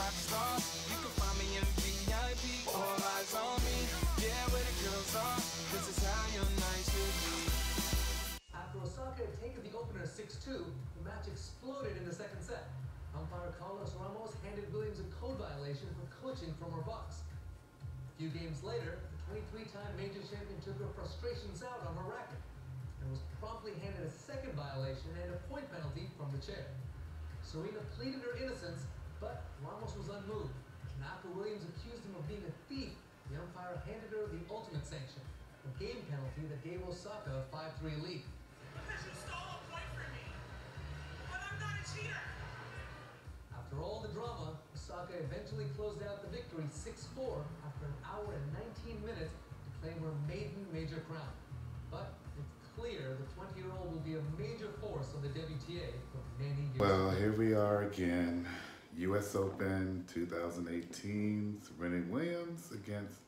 rock star. You can find me in VIP, all eyes on me. Yeah, where the girls are, this is how your night should be. After Osaka had taken the opener 6-2, the match exploded in the second set. Umpire Carlos Ramos handed Williams a code violation for coaching from her box. A few games later, the 23-time major champion took her frustrations out on her racket and was promptly handed a second violation and a point penalty from the chair. Serena pleaded her innocence, but Ramos was unmoved. And after Williams accused him of being a thief, the umpire handed her the ultimate sanction, a game penalty that gave Osaka a 5-3 lead. Because you stole a point from me. But I'm not a cheater. After all the drama, Osaka eventually closed out the victory 6-4 after an hour and 19 minutes to claim her maiden major crown. But it's clear the 20-year-old will be a major force on the WTA for many years. Well, here we are again. U.S. Open 2018, Serena Williams against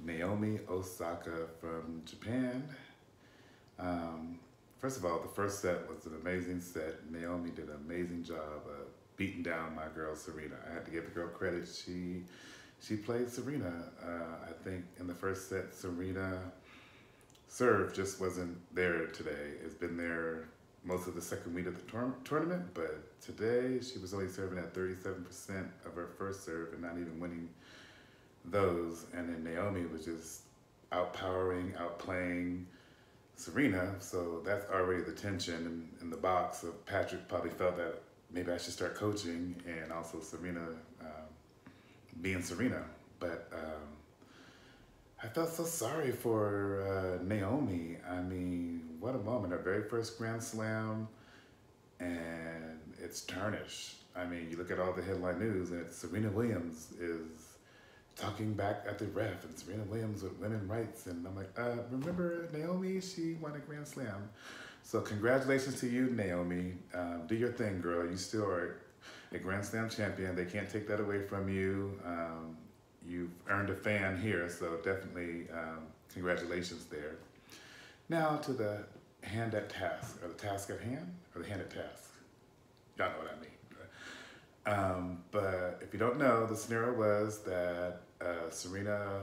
Naomi Osaka from Japan. First of all, the first set was an amazing set. Naomi did an amazing job of beating down my girl Serena. I had to give the girl credit. She played Serena. I think in the first set, Serena serve just wasn't there today. It's been there most of the second week of the tournament, but today she was only serving at 37% of her first serve and not even winning those. And then Naomi was just outpowering, outplaying Serena. So that's already the tension in the box. So Patrick probably felt that maybe I should start coaching, and also Serena being Serena. But I felt so sorry for Naomi. I mean, what a moment. Her very first Grand Slam, and it's tarnished. I mean, you look at all the headline news, and it's Serena Williams is talking back at the ref, and Serena Williams with women's rights. And I'm like, remember Naomi? She won a Grand Slam. So congratulations to you, Naomi. Do your thing, girl. You still are a Grand Slam champion. They can't take that away from you. You've earned a fan here, so definitely congratulations there. Now to the hand at task, or the task at hand, or the hand at task. Y'all know what I mean. But if you don't know, the scenario was that Serena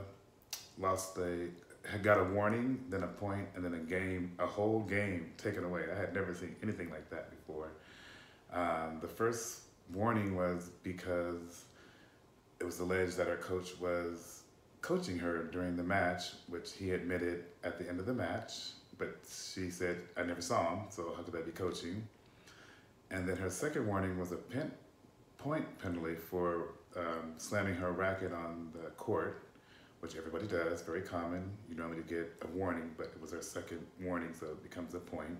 had got a warning, then a point, and then a whole game taken away. I had never seen anything like that before. The first warning was because it was alleged that her coach was coaching her during the match, which he admitted at the end of the match, but she said, I never saw him, so how could that be coaching? And then her second warning was a point penalty for slamming her racket on the court, which everybody does, very common. You normally get a warning, but it was her second warning, so it becomes a point.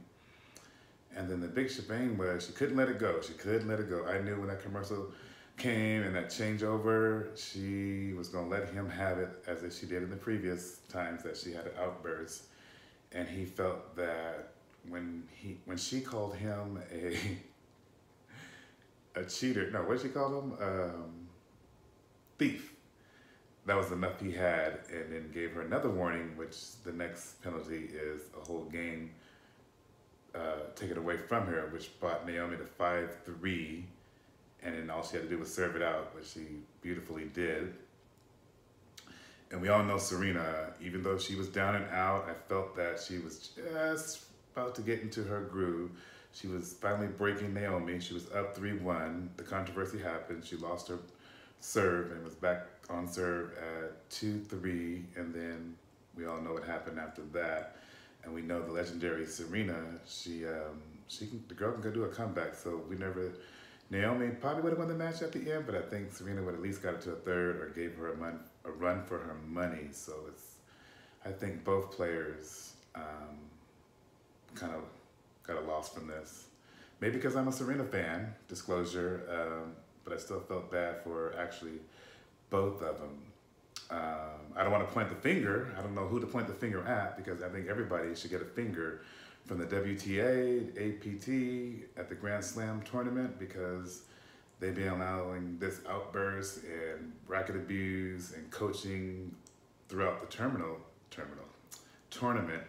And then the big shebang was she couldn't let it go. She couldn't let it go. I knew when that commercial came and that changeover, she was gonna let him have it as if she did in the previous times that she had an outburst. And he felt that when she called him a cheater, no, what did she call him? Thief. That was enough he had, and then gave her another warning, which the next penalty is a whole game taken away from her, which brought Naomi to 5-3, and then all she had to do was serve it out, which she beautifully did. And we all know Serena, even though she was down and out, I felt that she was just about to get into her groove. She was finally breaking Naomi. She was up 3-1. The controversy happened. She lost her serve and was back on serve at 2-3, and then we all know what happened after that. And we know the legendary Serena, the girl can go do a comeback. So Naomi probably would have won the match at the end, but I think Serena would at least got it to a third or gave her a run for her money. So I think both players kind of got a loss from this. Maybe because I'm a Serena fan, disclosure, but I still felt bad for actually both of them. I don't want to point the finger. I don't know who to point the finger at, because I think everybody should get a finger from the WTA, APT, at the Grand Slam tournament, because they've been allowing this outburst and racket abuse and coaching throughout the tournament.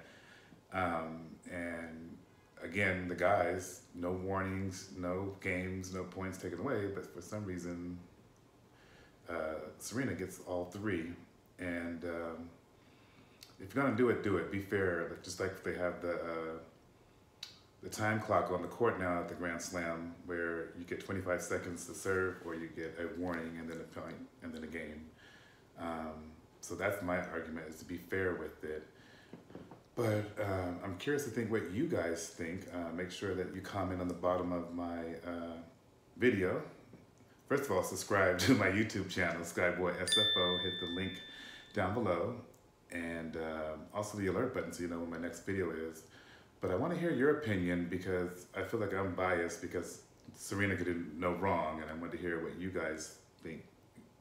And again, the guys, no warnings, no games, no points taken away, but for some reason, Serena gets all three. And if you're gonna do it, be fair. Just like they have the time clock on the court now at the Grand Slam, where you get 25 seconds to serve, or you get a warning and then a point and then a game. So that's my argument, is to be fair with it. But I'm curious to think what you guys think. Make sure that you comment on the bottom of my video. First of all, subscribe to my YouTube channel, SKYBOYSFO. Hit the link down below, and also the alert button so you know when my next video is. But I want to hear your opinion, because I feel like I'm biased because Serena could do no wrong, and I want to hear what you guys think,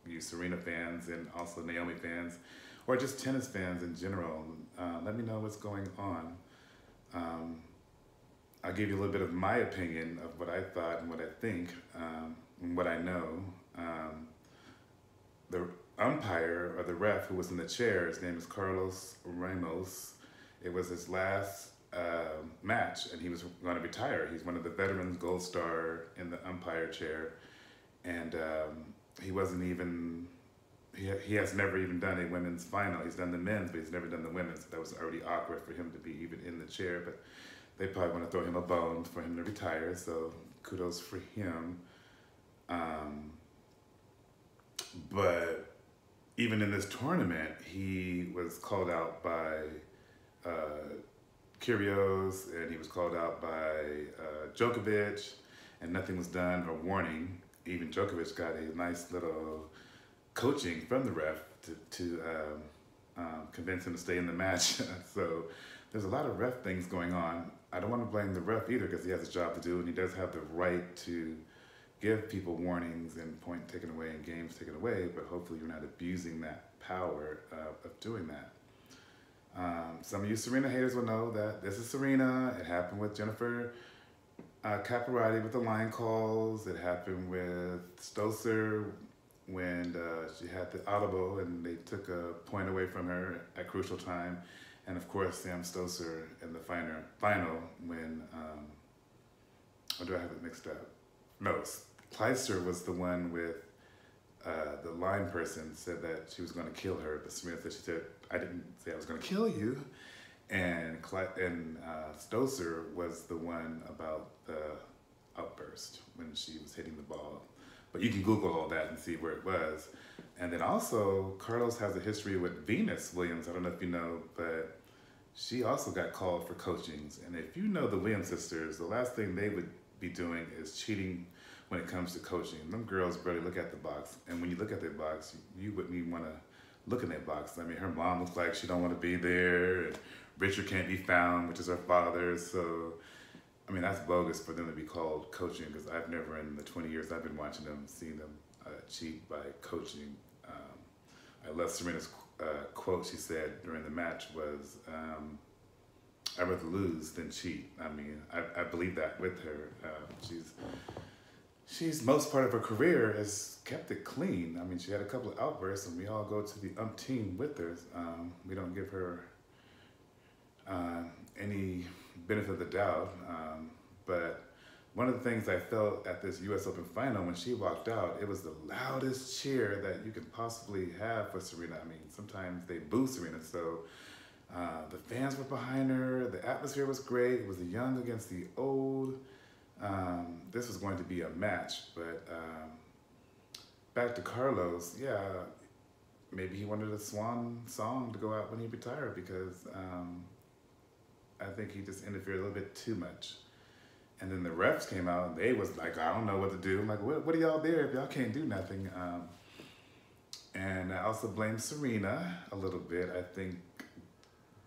you Serena fans and also Naomi fans, or just tennis fans in general. Let me know what's going on. I'll give you a little bit of my opinion of what I thought and what I think, and what I know. The umpire, or the ref, who was in the chair, his name is Carlos Ramos. It was his last match, and he was going to retire. He's one of the veterans, gold star in the umpire chair, and he wasn't even, he has never even done a women's final. He's done the men's, but he's never done the women's. So that was already awkward for him to be even in the chair, but they probably want to throw him a bone for him to retire, so kudos for him. But even in this tournament, he was called out by Kyrgios, and he was called out by Djokovic, and nothing was done or warning. Even Djokovic got a nice little coaching from the ref to convince him to stay in the match. So there's a lot of ref things going on. I don't want to blame the ref either, because he has a job to do, and he does have the right to give people warnings and point taken away and games taken away, but hopefully you're not abusing that power of doing that. Some of you Serena haters will know that this is Serena. It happened with Jennifer Capriati with the line calls. It happened with Stosur when she had the audible and they took a point away from her at crucial time. And of course, Sam Stosur in the final when, or do I have it mixed up? No, Kleister was the one with the line person said that she was going to kill her, but Serena said, she said, I didn't say I was going to kill you. And Stosur was the one about the outburst when she was hitting the ball. But you can Google all that and see where it was. And then also, Carlos has a history with Venus Williams. I don't know if you know, but she also got called for coachings. And if you know the Williams sisters, the last thing they would be doing is cheating when it comes to coaching. Them girls barely look at the box. And when you look at their box, you wouldn't even want to look in their box. I mean, her mom looks like she don't want to be there. And Richard can't be found, which is her father. So, I mean, that's bogus for them to be called coaching, because I've never, in the 20 years I've been watching them, seen them cheat by coaching. I love Serena's quote she said during the match was, I'd rather lose than cheat. I mean, I believe that with her. She's most part of her career has kept it clean. I mean, she had a couple of outbursts, and we all go to the team with her. We don't give her any benefit of the doubt. But one of the things I felt at this US Open final when she walked out, it was the loudest cheer that you could possibly have for Serena. I mean, sometimes they boo Serena, so the fans were behind her, the atmosphere was great, it was the young against the old. This was going to be a match, but back to Carlos, yeah, maybe he wanted a swan song to go out when he retired, because I think he just interfered a little bit too much. And then the refs came out and they was like, I don't know what to do. I'm like, what are y'all there if y'all can't do nothing? And I also blame Serena a little bit. I think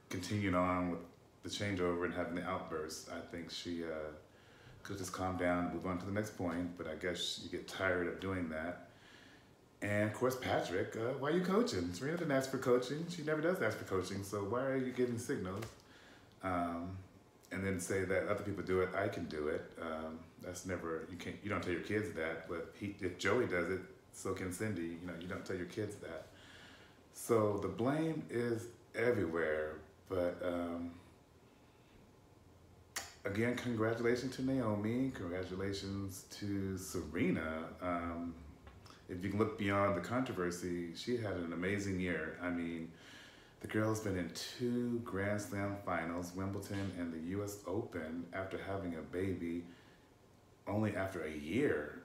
continuing on with the changeover and having the outburst, I think she could just calm down and move on to the next point, but I guess you get tired of doing that. And of course, Patrick, why are you coaching? Serena didn't ask for coaching. She never does ask for coaching, so why are you giving signals? And then say that other people do it, I can do it. That's never, you don't tell your kids that, but if Joey does it, so can Cindy. You know, you don't tell your kids that. So the blame is everywhere, but again, congratulations to Naomi, congratulations to Serena. if you can look beyond the controversy, she had an amazing year. I mean, the girl's been in 2 Grand Slam finals, Wimbledon and the US Open, after having a baby only after a year.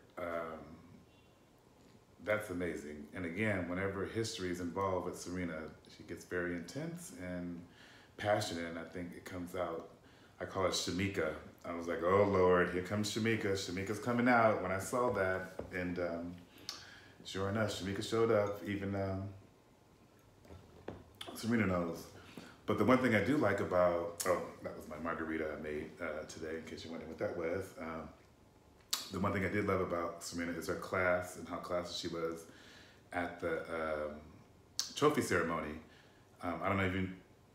That's amazing. And again, whenever history is involved with Serena, she gets very intense and passionate, and I think it comes out. I call it Shamika. I was like, oh Lord, here comes Shamika. Shamika's coming out when I saw that. And sure enough, Shamika showed up, even Serena knows. But the one thing I do like about, oh, that was my margarita I made today, in case you're wondering what that was. The one thing I did love about Serena is her class and how classy she was at the trophy ceremony. I don't know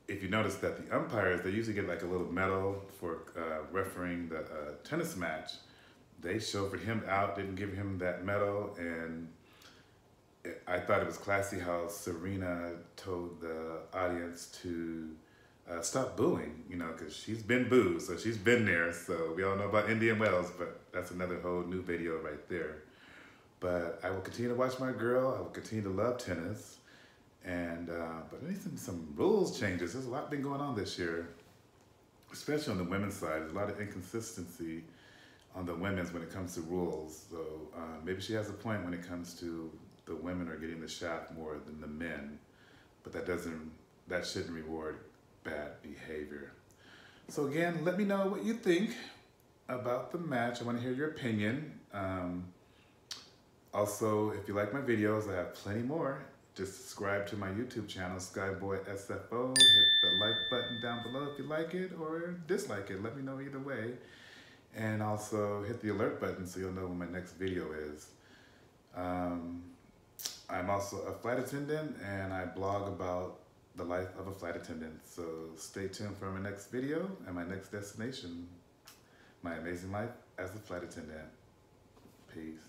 if you noticed that the umpires, they usually get like a little medal for refereeing the tennis match. They chauffeured him out, didn't give him that medal, and I thought it was classy how Serena told the audience to stop booing, you know, because she's been booed, so she's been there. So we all know about Indian Wells, but that's another whole new video right there. But I will continue to watch my girl. I will continue to love tennis. And but I need some rules changes. There's a lot been going on this year, especially on the women's side. There's a lot of inconsistency on the women's when it comes to rules. So maybe she has a point when it comes to the women are getting the shaft more than the men, but that shouldn't reward bad behavior. So again, let me know what you think about the match. I want to hear your opinion. Also, if you like my videos, I have plenty more. Just subscribe to my YouTube channel, SKYBOYSFO. Hit the like button down below if you like it or dislike it. Let me know either way. And also hit the alert button so you'll know when my next video is. I'm also a flight attendant and I blog about the life of a flight attendant. So stay tuned for my next video and my next destination, my amazing life as a flight attendant. Peace.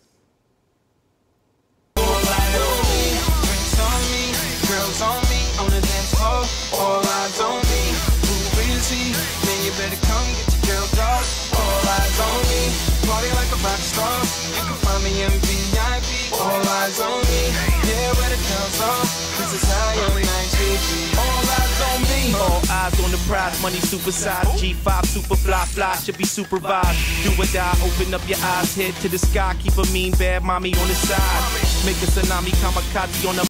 Girls on me, on the dance floor, all eyes on me. Who is he? Man, you better come get your girl dog. All eyes on me, party like a rock star. You can find me in VIP. All eyes on me, yeah, where the girls are. This is how your night should be. All eyes on me. All eyes on the prize, money supersized. G5 super fly, should be supervised. Do or die, open up your eyes, head to the sky. Keep a mean bad mommy on the side. Make a tsunami kamikaze on the